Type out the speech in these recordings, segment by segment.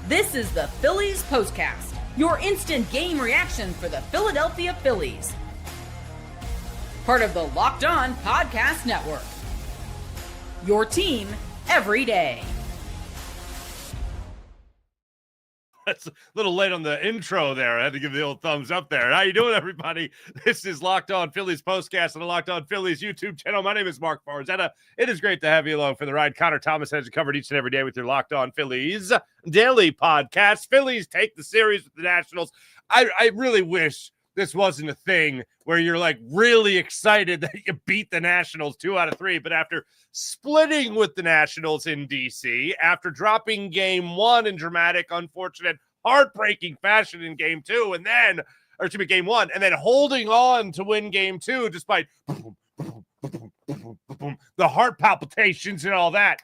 This is the Phillies Postcast, your instant game reaction for the Philadelphia Phillies. Part of the Locked On Podcast Network. Your team every day. That's a little late on the intro there. I had to give the old thumbs up there. How you doing, everybody? This is Locked On Phillies Postcast on the Locked On Phillies YouTube channel. My name is Mark Farzetta. It is great to have you along for the ride. Connor Thomas has you covered each and every day with your Locked On Phillies daily podcast. Phillies take the series with the Nationals. I really wish this wasn't a thing where you're like really excited that you beat the Nationals 2 out of 3. But after splitting with the Nationals in DC, after dropping game 1 in dramatic, unfortunate, heartbreaking fashion in game 2, and then, or to be game 1, and then holding on to win game 2 despite the heart palpitations and all that.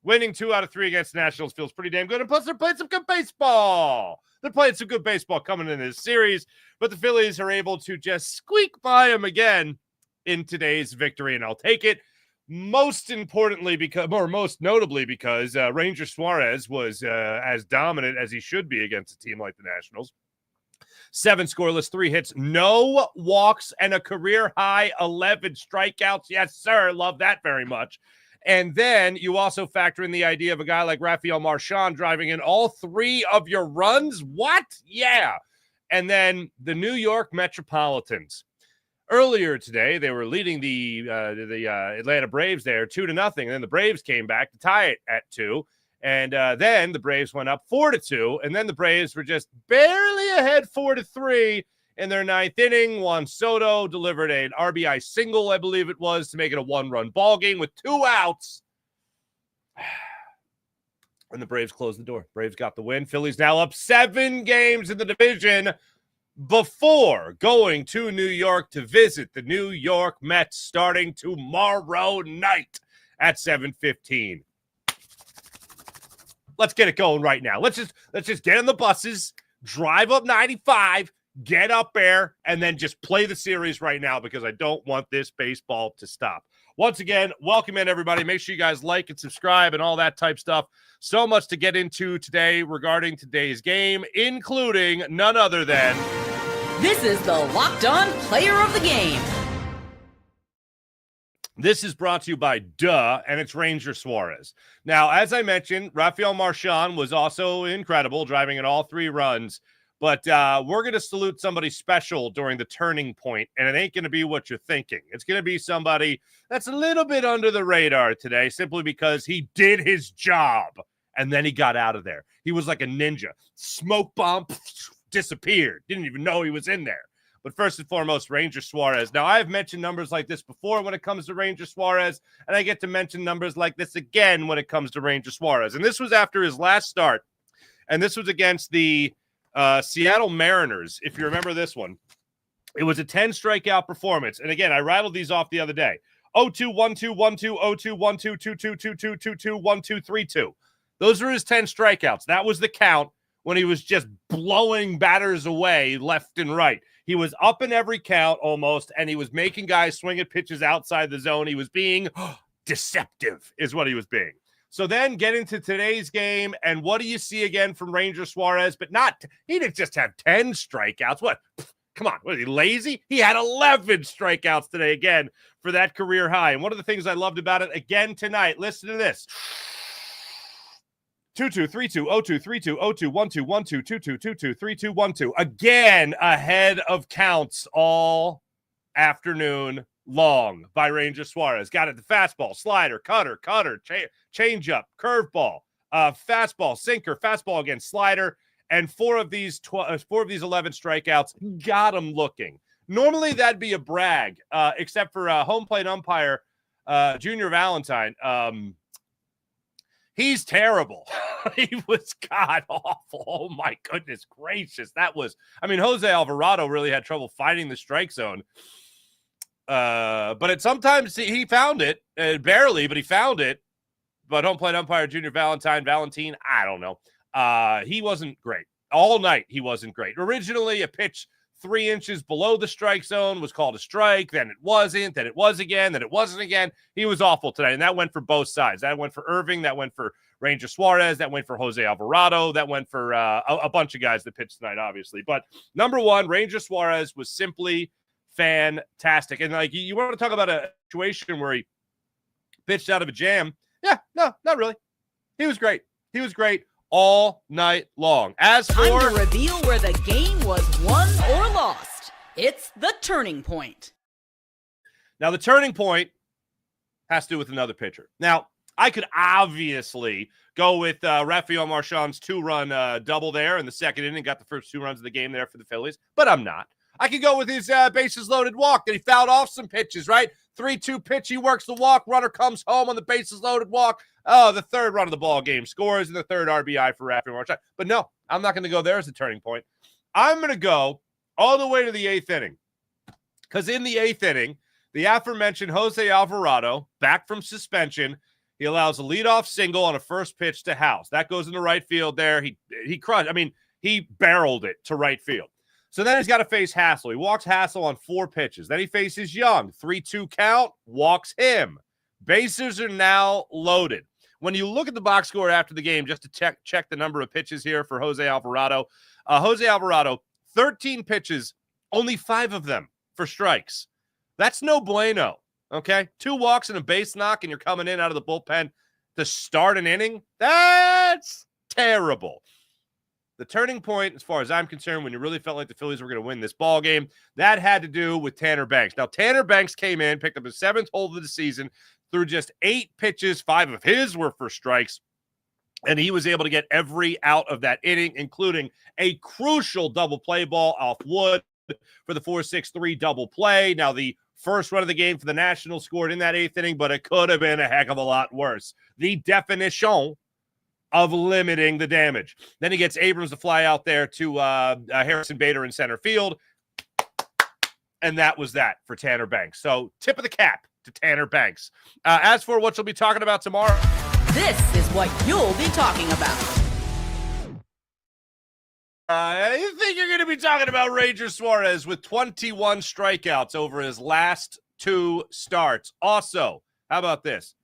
Winning 2 out of 3 against the Nationals feels pretty damn good. And plus, they're playing some good baseball. They're playing some good baseball coming in this series. But the Phillies are able to just squeak by them again in today's victory. And I'll take it. Most importantly, most notably because Ranger Suarez was as dominant as he should be against a team like the Nationals. 7 scoreless, 3 hits, no walks, and a career-high 11 strikeouts. Yes, sir. Love that very much. And then you also factor in the idea of a guy like Rafael Marchan driving in all 3 of your runs. What? Yeah. And then the New York Metropolitans. Earlier today, they were leading the Atlanta Braves there 2-0. And then the Braves came back to tie it at 2. And then the Braves went up 4-2. And then the Braves were just barely ahead 4-3. In their 9th inning, Juan Soto delivered an RBI single, I believe it was, to make it a 1-run ball game with 2 outs. And the Braves closed the door. Braves got the win. Phillies now up 7 games in the division before going to New York to visit the New York Mets starting tomorrow night at 7:15. Let's get it going right now. Let's just get in the buses, drive up 95, get up there, and then just play the series right now because I don't want this baseball to stop. Once again, welcome in, everybody. Make sure you guys like and subscribe and all that type stuff. So much to get into today regarding today's game, including none other than... This is the Locked On Player of the Game. This is brought to you by and it's Ranger Suarez. Now, as I mentioned, Rafael Marchan was also incredible, driving in all 3 runs. But we're going to salute somebody special during the turning point, and it ain't going to be what you're thinking. It's going to be somebody that's a little bit under the radar today simply because he did his job, and then he got out of there. He was like a ninja. Smoke bomb, disappeared. Didn't even know he was in there. But first and foremost, Ranger Suarez. Now, I've mentioned numbers like this before when it comes to Ranger Suarez, and I get to mention numbers like this again when it comes to Ranger Suarez. And this was after his last start, and this was against the Seattle Mariners, if you remember this one. It was a 10 strikeout performance. And again, I rattled these off the other day. 0-2, 1-2, 1-2, 0-2, 1-2, 2-2, 2-2, 2-2, 1-2, 3-2. Those were his 10 strikeouts. That was the count when he was just blowing batters away left and right. He was up in every count almost, and he was making guys swing at pitches outside the zone. He was being deceptive is what he was being. So then get into today's game, and what do you see again from Ranger Suarez? But he didn't just have 10 strikeouts. What? Come on, was he lazy? He had 11 strikeouts today again for that career high. And one of the things I loved about it again tonight, listen to this. 2-2, 3-2, 0-2, 3-2, 0-2, 1-2, 1-2, 2-2, 2-2, 3-2, 1-2. Again, ahead of counts all afternoon long by Ranger Suarez. Got it, the fastball, slider, cutter, changeup, curveball, fastball, sinker, fastball again, slider, and 4 of these 11 strikeouts got him looking. Normally that'd be a brag, except for home plate umpire Junior Valentine. He's terrible. He was god awful. Oh my goodness gracious. Jose Alvarado really had trouble finding the strike zone. But sometimes he found it, barely, but he found it. But home plate umpire Junior Valentine, I don't know. He wasn't great. All night he wasn't great. Originally a pitch 3 inches below the strike zone was called a strike. Then it wasn't. Then it was again. Then it wasn't again. He was awful today, and that went for both sides. That went for Irving. That went for Ranger Suarez. That went for Jose Alvarado. That went for a bunch of guys that pitched tonight, obviously. But number one, Ranger Suarez was simply fantastic. And like you want to talk about a situation where he pitched out of a jam. Yeah, no, not really. He was great. He was great all night long. As for time to reveal where the game was won or lost. It's the turning point. Now, the turning point has to do with another pitcher. Now, I could obviously go with Rafael Marchan's 2-run double there in the second inning, got the first 2 runs of the game there for the Phillies, but I'm not. I could go with his bases-loaded walk that he fouled off some pitches, right? 3-2 pitch, he works the walk, runner comes home on the bases-loaded walk. Oh, the third run of the ball game, scores in the third RBI for Rafael Marchan. But no, I'm not going to go there as a turning point. I'm going to go all the way to the 8th inning, because in the 8th inning, the aforementioned Jose Alvarado, back from suspension, he allows a leadoff single on a first pitch to House. That goes into right field there. He crushed. I mean, he barreled it to right field. So then he's got to face Hassel. He walks Hassel on 4 pitches. Then he faces Young. 3-2 count, walks him. Bases are now loaded. When you look at the box score after the game, just to check the number of pitches here for Jose Alvarado, 13 pitches, only 5 of them for strikes. That's no bueno, okay? 2 walks and a base knock, and you're coming in out of the bullpen to start an inning? That's terrible. The turning point, as far as I'm concerned, when you really felt like the Phillies were going to win this ball game, that had to do with Tanner Banks. Now, Tanner Banks came in, picked up his 7th hold of the season, threw just 8 pitches, 5 of his were for strikes, and he was able to get every out of that inning, including a crucial double play ball off Wood for the 4-6-3 double play. Now, the first run of the game for the Nationals scored in that 8th inning, but it could have been a heck of a lot worse. The definition of limiting the damage. Then he gets Abrams to fly out there to Harrison Bader in center field, and that was that for Tanner Banks. So tip of the cap to Tanner Banks. As for what you'll be talking about tomorrow, this is what you'll be talking about. I think you're going to be talking about Ranger Suarez with 21 strikeouts over his last 2 starts. Also, how about this?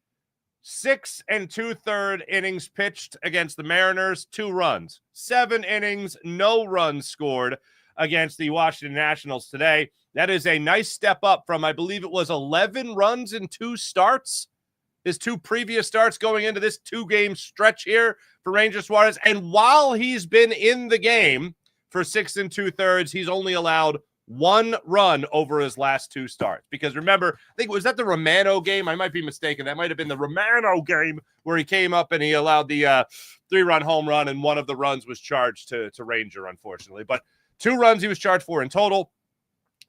6 2/3 innings pitched against the Mariners, 2 runs. 7 innings, no runs scored against the Washington Nationals today. That is a nice step up from, I believe it was 11 runs in 2 starts. His 2 previous starts going into this 2-game stretch here for Ranger Suarez. And while he's been in the game for 6 2/3, he's only allowed 1 run over his last 2 starts. Because remember, I think, was that the Romano game? I might be mistaken. That might have been the Romano game where he came up and he allowed the 3-run home run, and one of the runs was charged to Ranger, unfortunately. But 2 runs he was charged for in total.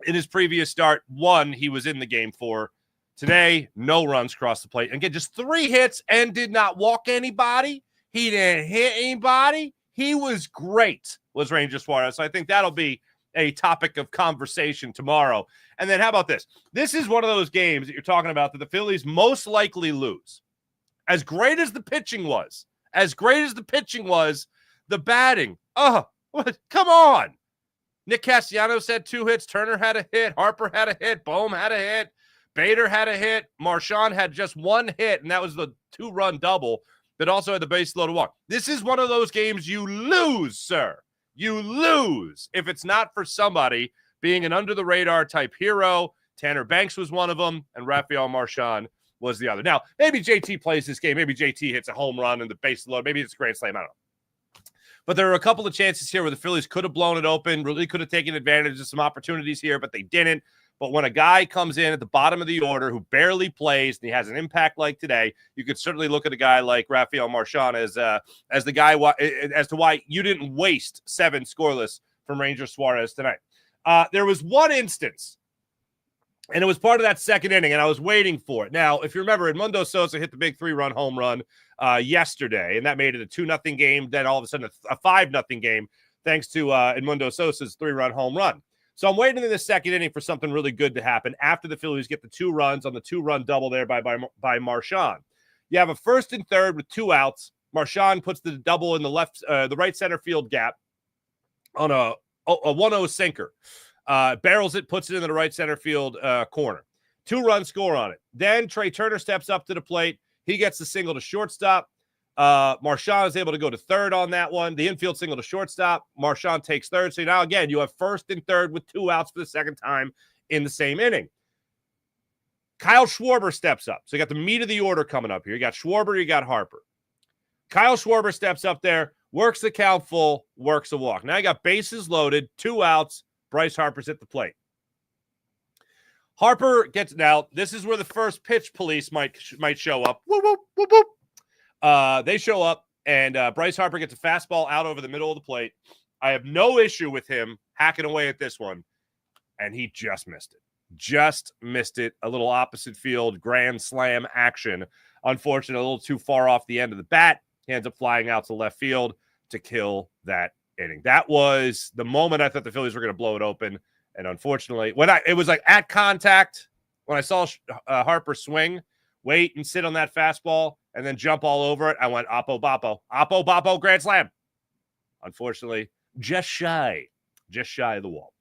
In his previous start, 1 he was in the game for. Today, no runs crossed the plate. And again, just 3 hits and did not walk anybody. He didn't hit anybody. He was great, was Ranger Suarez. So I think that'll be a topic of conversation tomorrow. And then how about this? This is one of those games that you're talking about that the Phillies most likely lose. As great as the pitching was, the batting, come on. Nick Castellanos had 2 hits. Turner had a hit. Harper had a hit. Bohm had a hit. Bader had a hit. Marchand had just 1 hit, and that was the 2-run double that also had the base loaded walk. This is one of those games you lose, sir. You lose if it's not for somebody being an under-the-radar type hero. Tanner Banks was one of them, and Rafael Marchan was the other. Now, maybe JT plays this game. Maybe JT hits a home run and the base load. Maybe it's a grand slam. I don't know. But there are a couple of chances here where the Phillies could have blown it open, really could have taken advantage of some opportunities here, but they didn't. But when a guy comes in at the bottom of the order who barely plays and he has an impact like today, you could certainly look at a guy like Rafael Marchan as the guy as to why you didn't waste 7 scoreless from Ranger Suarez tonight. There was one instance, and it was part of that second inning, and I was waiting for it. Now, if you remember, Edmundo Sosa hit the big 3-run home run yesterday, and that made it a 2-0 game. Then all of a sudden a 5-0 game thanks to Edmundo Sosa's 3-run home run. So I'm waiting in the second inning for something really good to happen after the Phillies get the 2 runs on the 2-run double there by Marchand. You have a 1st and 3rd with 2 outs. Marchand puts the double in the right center field gap on a 1-0 sinker. barrels it, puts it into the right center field corner. 2-run score on it. Then Trey Turner steps up to the plate. He gets the single to shortstop. Marchan is able to go to third on that one. The infield single to shortstop. Marchan takes third. So now, again, you have first and third with 2 outs for the second time in the same inning. Kyle Schwarber steps up. So you got the meat of the order coming up here. You got Schwarber, you got Harper. Kyle Schwarber steps up there, works the count full, works a walk. Now you got bases loaded, 2 outs. Bryce Harper's at the plate. Harper gets now. This is where the first pitch police might show up. Whoop, whoop, whoop, whoop. They show up, and Bryce Harper gets a fastball out over the middle of the plate. I have no issue with him hacking away at this one, and he just missed it. Just missed it. A little opposite field grand slam action. Unfortunately, a little too far off the end of the bat. He ends up flying out to left field to kill that inning. That was the moment I thought the Phillies were going to blow it open. And unfortunately, it was like at contact, when I saw Harper swing, wait and sit on that fastball, and then jump all over it, I went, Oppo Boppo, grand slam. Unfortunately, just shy of the wall.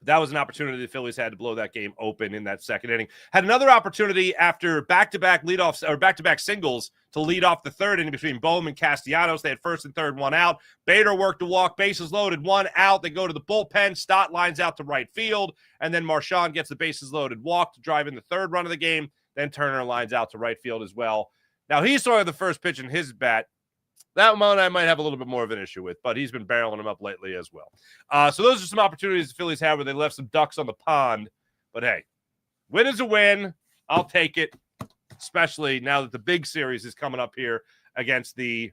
But that was an opportunity the Phillies had to blow that game open in that second inning. Had another opportunity after back-to-back leadoffs or back-to-back singles to lead off the third inning between Bohm and Castellanos. They had first and third, 1 out. Bader worked a walk, bases loaded, 1 out. They go to the bullpen. Stott lines out to right field, and then Marchan gets the bases loaded walk to drive in the third run of the game. Then Turner lines out to right field as well. Now, he saw the first pitch in his bat. That one I might have a little bit more of an issue with, but he's been barreling him up lately as well. So those are some opportunities the Phillies had where they left some ducks on the pond. But, hey, win is a win. I'll take it, especially now that the big series is coming up here against the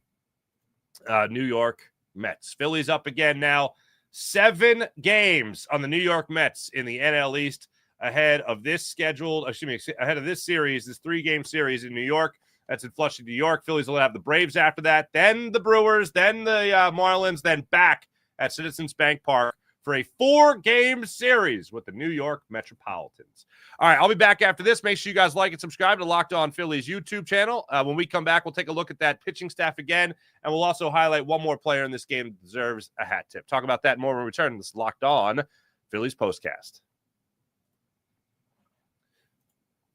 New York Mets. Phillies up again now. 7 games on the New York Mets in the NL East ahead of this series, this 3-game series in New York. That's in Flushing, New York. Phillies will have the Braves after that, then the Brewers, then the Marlins, then back at Citizens Bank Park for a 4-game series with the New York Metropolitans. All right, I'll be back after this. Make sure you guys like and subscribe to Locked On Phillies YouTube channel. When we come back, we'll take a look at that pitching staff again, and we'll also highlight one more player in this game that deserves a hat tip. Talk about that more when we return to this Locked On Phillies Postcast.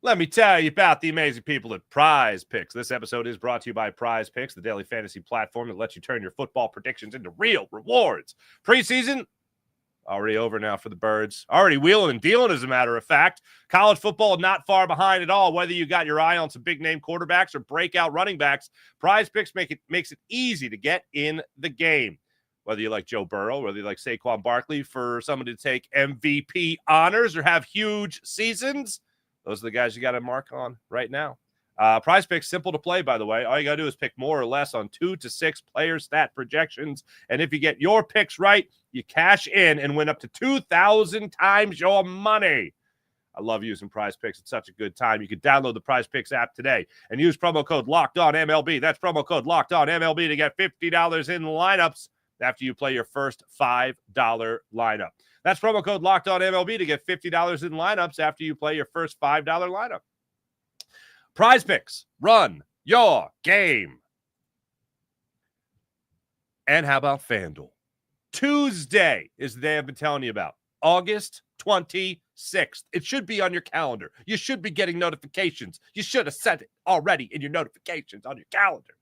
Let me tell you about the amazing people at Prize Picks. This episode is brought to you by Prize Picks, the daily fantasy platform that lets you turn your football predictions into real rewards. Preseason, already over now for the Birds. Already wheeling and dealing, as a matter of fact. College football not far behind at all. Whether you got your eye on some big-name quarterbacks or breakout running backs, Prize Picks makes it easy to get in the game. Whether you like Joe Burrow, whether you like Saquon Barkley for someone to take MVP honors or have huge seasons, those are the guys you got to mark on right now. Prize Picks, simple to play, by the way. All you got to do is pick more or less on 2 to 6 player stat projections. And if you get your picks right, you cash in and win up to 2,000 times your money. I love using Prize Picks. It's such a good time. You can download the Prize Picks app today and use promo code LOCKEDONMLB. That's promo code LOCKEDONMLB to get $50 in lineups after you play your first $5 lineup. That's promo code LOCKEDONMLB to get $50 in lineups after you play your first $5 lineup. Prize Picks, run your game. And how about FanDuel? Tuesday is the day I've been telling you about, August 26th. It should be on your calendar. You should be getting notifications. You should have set it already in your notifications on your calendar.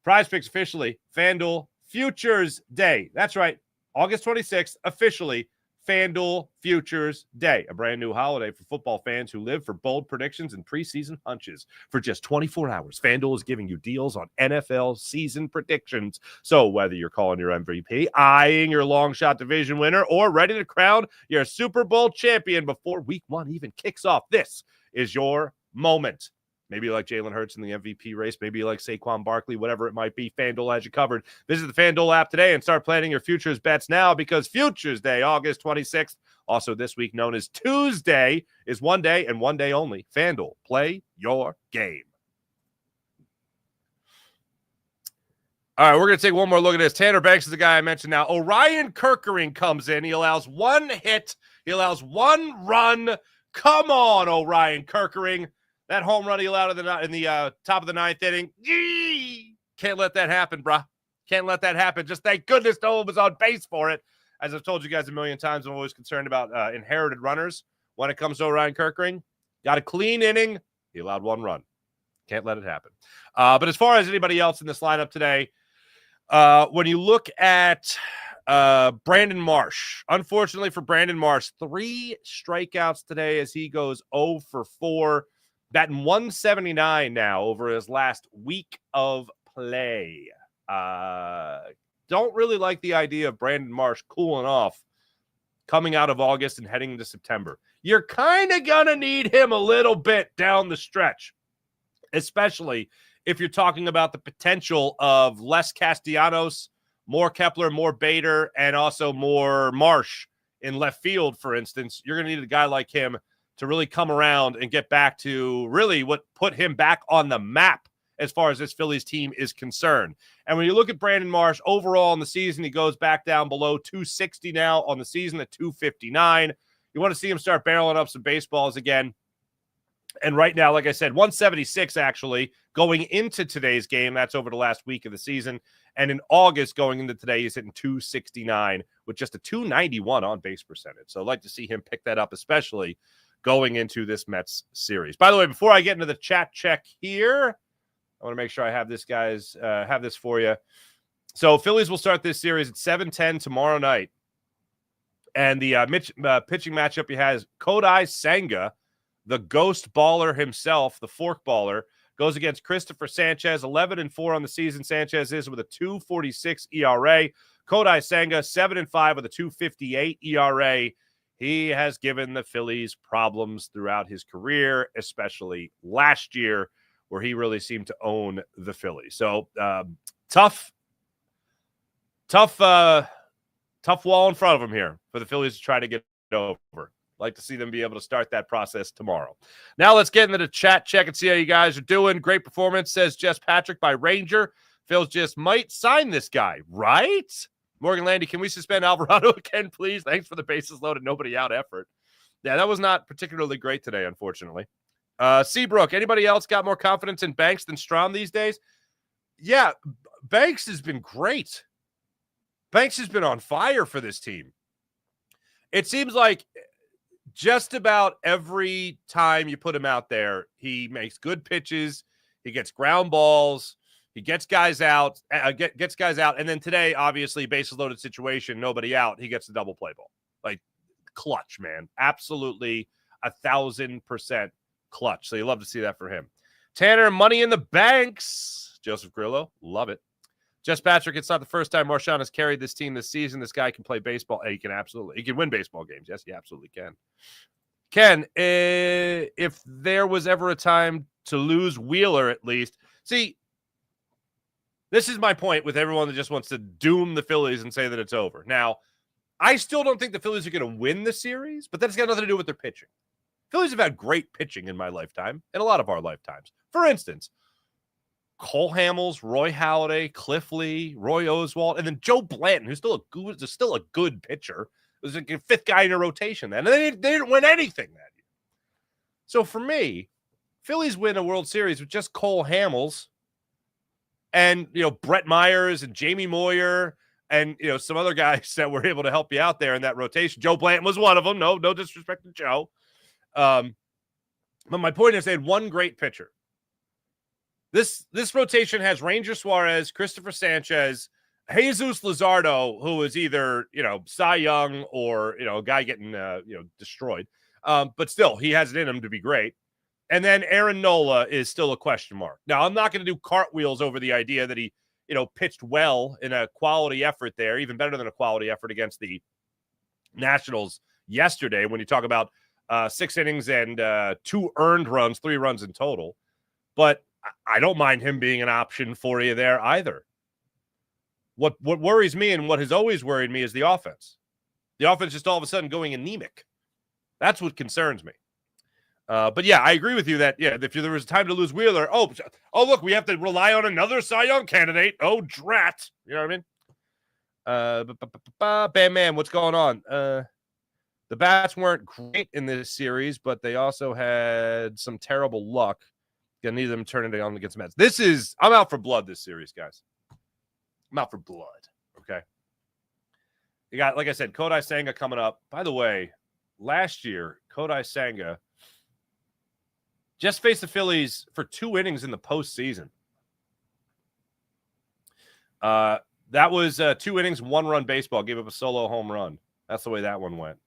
Prize Picks officially, FanDuel Futures Day. That's right, August 26th, officially FanDuel Futures Day, a brand new holiday for football fans who live for bold predictions and preseason hunches. For just 24 hours, FanDuel is giving you deals on NFL season predictions. So whether you're calling your MVP, eyeing your long shot division winner, or ready to crown your Super Bowl champion before week 1 even kicks off, this is your moment. Maybe you like Jalen Hurts in the MVP race. Maybe you like Saquon Barkley, whatever it might be. FanDuel has you covered. Visit the FanDuel app today and start planning your futures bets now, because Futures Day, August 26th, also this week known as Tuesday, is one day and one day only. FanDuel, play your game. All right, we're going to take one more look at this. Tanner Banks is the guy I mentioned now. Orion Kerkering comes in. He allows 1 hit. He allows 1 run. Come on, Orion Kerkering. That home run he allowed in the top of the 9th inning. Can't let that happen, bruh. Can't let that happen. Just thank goodness no one was on base for it. as I've told you guys a million times, I'm always concerned about inherited runners when it comes to Orion Kirkring. Got a clean inning. He allowed 1 run. Can't let it happen. But as far as anybody else in this lineup today, when you look at Brandon Marsh, unfortunately for Brandon Marsh, 3 strikeouts today as he goes 0 for 4, batting 179 now over his last week of play. Don't really like the idea of Brandon Marsh cooling off coming out of August and heading into September. You're kind of going to need him a little bit down the stretch, especially if you're talking about the potential of less Castellanos, more Kepler, more Bader, and also more Marsh in left field, for instance. You're going to need a guy like him to really come around and get back to really what put him back on the map as far as this Phillies team is concerned. And when you look at Brandon Marsh overall in the season, he goes back down below 260 now on the season at 259. You want to see him start barreling up some baseballs again. And right now, like I said, 176 actually going into today's game. That's over the last week of the season. And in August going into today, he's hitting 269 with just a 291 on base percentage. So I'd like to see him pick that up, especially going into this Mets series. By the way, before I get into the chat check here, I want to make sure I have this, guys, have this for you. So Phillies will start this series at 7:10 tomorrow night. And the pitching matchup he has, Kodai Senga, the ghost baller himself, the fork baller, goes against Christopher Sanchez, 11-4 on the season. Sanchez is with a 2.46 ERA. Kodai Senga, 7-5 with a 2.58 ERA. He has given the Phillies problems throughout his career, especially last year, where he really seemed to own the Phillies. So tough wall in front of him here for the Phillies to try to get over. Like to see them be able to start that process tomorrow. Now let's get into the chat check and see how you guys are doing. Great performance, says Jess Patrick by Ranger. Phil's just might sign this guy, right? Morgan Landy, can we suspend Alvarado again, please? Thanks for the bases loaded, nobody out effort. Yeah, that was not particularly great today, unfortunately. Seabrook, anybody else got more confidence in Banks than Strahm these days? Yeah, Banks has been great. Banks has been on fire for this team. It seems like just about every time you put him out there, he makes good pitches, he gets ground balls, he gets guys out, and then today, obviously, bases loaded situation, nobody out, he gets the double play ball. Like, clutch, man. Absolutely 1,000% clutch. So you love to see that for him. Tanner, money in the banks. Joseph Grillo, love it. Jess Patrick, it's not the first time Marchan has carried this team this season. This guy can play baseball. He can win baseball games. Yes, he absolutely can. Ken, if there was ever a time to lose Wheeler, at least. See, this is my point with everyone that just wants to doom the Phillies and say that it's over. Now, I still don't think the Phillies are going to win the series, but that's got nothing to do with their pitching. Phillies have had great pitching in my lifetime, and a lot of our lifetimes. For instance, Cole Hamels, Roy Halladay, Cliff Lee, Roy Oswald, and then Joe Blanton, who's still a good pitcher. It was like a 5th guy in a rotation then. And they didn't win anything that year. So for me, Phillies win a World Series with just Cole Hamels and, Brett Myers and Jamie Moyer and, some other guys that were able to help you out there in that rotation. Joe Blanton was one of them. No disrespect to Joe. But my point is they had one great pitcher. This rotation has Ranger Suarez, Christopher Sanchez, Jesus Luzardo, who is either, Cy Young or, a guy getting, destroyed. But still, he has it in him to be great. And then Aaron Nola is still a question mark. Now, I'm not going to do cartwheels over the idea that he, pitched well in a quality effort there, even better than a quality effort against the Nationals yesterday when you talk about 6 innings and 2 earned runs, 3 runs in total. But I don't mind him being an option for you there either. What worries me and what has always worried me is the offense. The offense just all of a sudden going anemic. That's what concerns me. But yeah, I agree with you that, if there was time to lose Wheeler, oh, look, we have to rely on another Cy Young candidate. Oh, drat. You know what I mean? Bam, man, what's going on? The bats weren't great in this series, but they also had some terrible luck. Neither of them turning it on against the Mets. I'm out for blood this series, guys. I'm out for blood. Okay. You got, like I said, Kodai Senga coming up. By the way, last year, Kodai Senga just faced the Phillies for 2 innings in the postseason. That was 2 innings, 1-run baseball. Gave up a solo home run. That's the way that one went.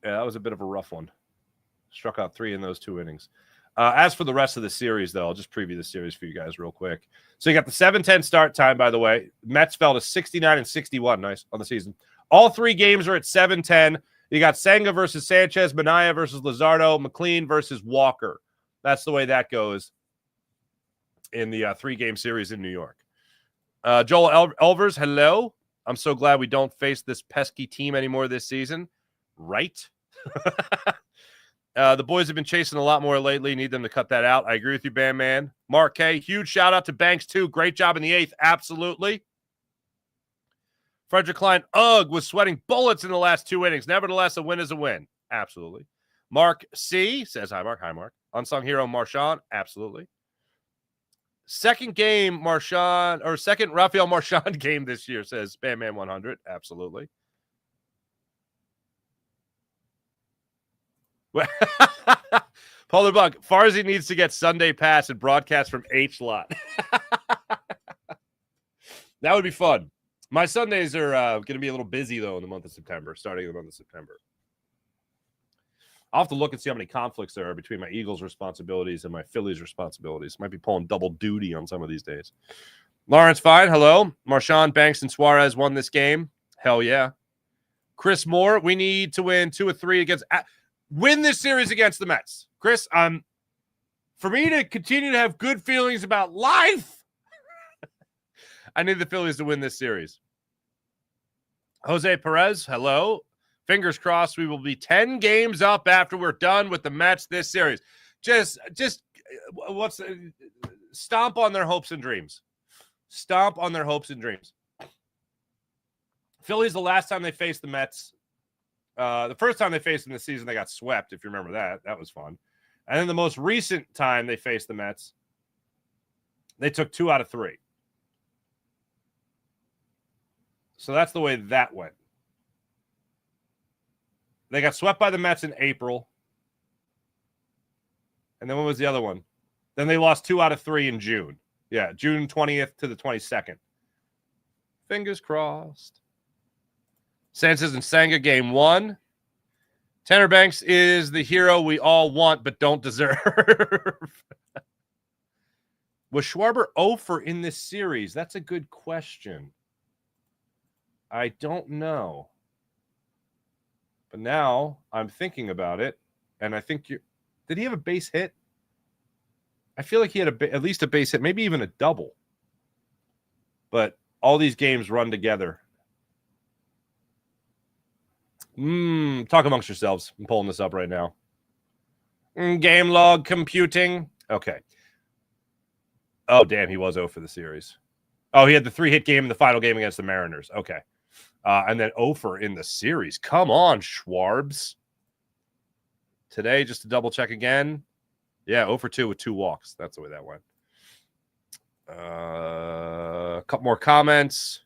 Yeah, that was a bit of a rough one. Struck out 3 in those 2 innings. As for the rest of the series, though, I'll just preview the series for you guys real quick. So you got the 7:10 start time, by the way. Mets fell to 69 and 61, nice, on the season. All 3 games are at 7:10. You got Senga versus Sanchez, Minaya versus Luzardo, McLean versus Walker. That's the way that goes in the 3-game series in New York. Joel Elvers, hello. I'm so glad we don't face this pesky team anymore this season. Right? The boys have been chasing a lot more lately. Need them to cut that out. I agree with you, Bam Man. Mark K, huge shout out to Banks, too. Great job in the 8th. Absolutely. Frederick Klein, was sweating bullets in the last 2 innings. Nevertheless, a win is a win. Absolutely. Mark C says, hi, Mark. Hi, Mark. Unsung hero, Marchand. Absolutely. Second Rafael Marchan game this year, says Bam Man 100. Absolutely. Polar Bug, Farzi needs to get Sunday pass and broadcast from H-Lot. That would be fun. My Sundays are going to be a little busy, though, in the month of September, starting in the month of September. I'll have to look and see how many conflicts there are between my Eagles responsibilities and my Phillies responsibilities. Might be pulling double duty on some of these days. Lawrence Fine, hello. Marchand, Banks, and Suarez won this game. Hell yeah. Chris Moore, we need to win 2 or 3 against... Win this series against the Mets. Chris, for me to continue to have good feelings about life, I need the Phillies to win this series. Jose Perez, hello. Fingers crossed we will be 10 games up after we're done with the Mets this series. Just stomp on their hopes and dreams. Stomp on their hopes and dreams. Phillies, the last time they faced the Mets, the first time they faced them this season, they got swept, if you remember that. That was fun. And then the most recent time they faced the Mets, they took 2 out of 3. So that's the way that went. They got swept by the Mets in April. And then what was the other one? Then they lost 2 out of 3 in June. Yeah, June 20th to the 22nd. Fingers crossed. Sanchez and Senga, game 1. Tanner Banks is the hero we all want but don't deserve. Was Schwarber 0 in this series? That's a good question. I don't know. But now I'm thinking about it, and I think did he have a base hit? I feel like he had at least a base hit, maybe even a double. But all these games run together. Talk amongst yourselves. I'm pulling this up right now. Game log computing. Okay. Oh, damn, he was 0 for the series. Oh, he had the 3-hit game in the final game against the Mariners. Okay. And then 0 in the series. Come on, Schwarbs. Today, just to double check again. Yeah, 0 for 2 with 2 walks. That's the way that went. A couple more comments.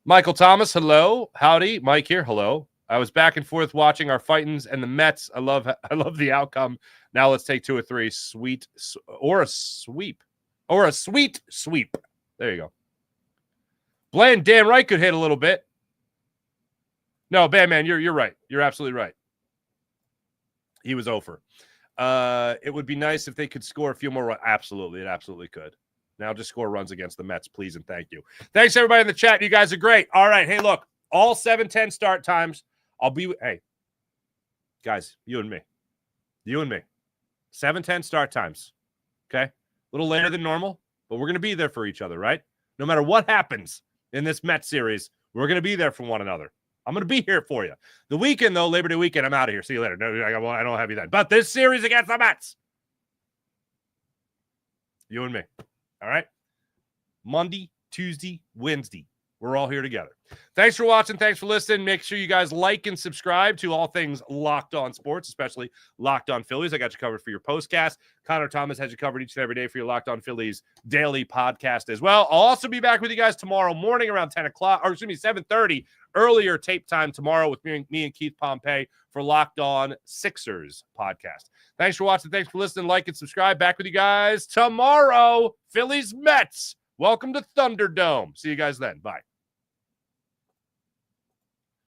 Michael Thomas, hello. Howdy. Mike here, hello. I was back and forth watching our Fightins and the Mets. I love the outcome. Now let's take 2 or 3. Sweet or a sweep. Or a sweet sweep. There you go. Bland, damn right, could hit a little bit. No, Bad Man, you're right. You're absolutely right. He was 0 for. It would be nice if they could score a few more runs. Absolutely, it absolutely could. Now just score runs against the Mets, please, and thank you. Thanks, everybody in the chat. You guys are great. All right, hey, look, all 7:10 start times. Hey, guys, you and me. 7:10 start times, okay? A little later than normal, but we're going to be there for each other, right? No matter what happens in this Mets series, we're going to be there for one another. I'm going to be here for you. The weekend, though, Labor Day weekend, I'm out of here. See you later. No, I don't have you then. But this series against the Mets, you and me. All right? Monday, Tuesday, Wednesday. We're all here together. Thanks for watching. Thanks for listening. Make sure you guys like and subscribe to all things Locked On Sports, especially Locked On Phillies. I got you covered for your postcast. Connor Thomas has you covered each and every day for your Locked On Phillies daily podcast as well. I'll also be back with you guys tomorrow morning around 7:30, earlier tape time tomorrow with me and Keith Pompey for Locked On Sixers podcast. Thanks for watching. Thanks for listening. Like and subscribe. Back with you guys tomorrow. Phillies Mets. Welcome to Thunderdome. See you guys then. Bye.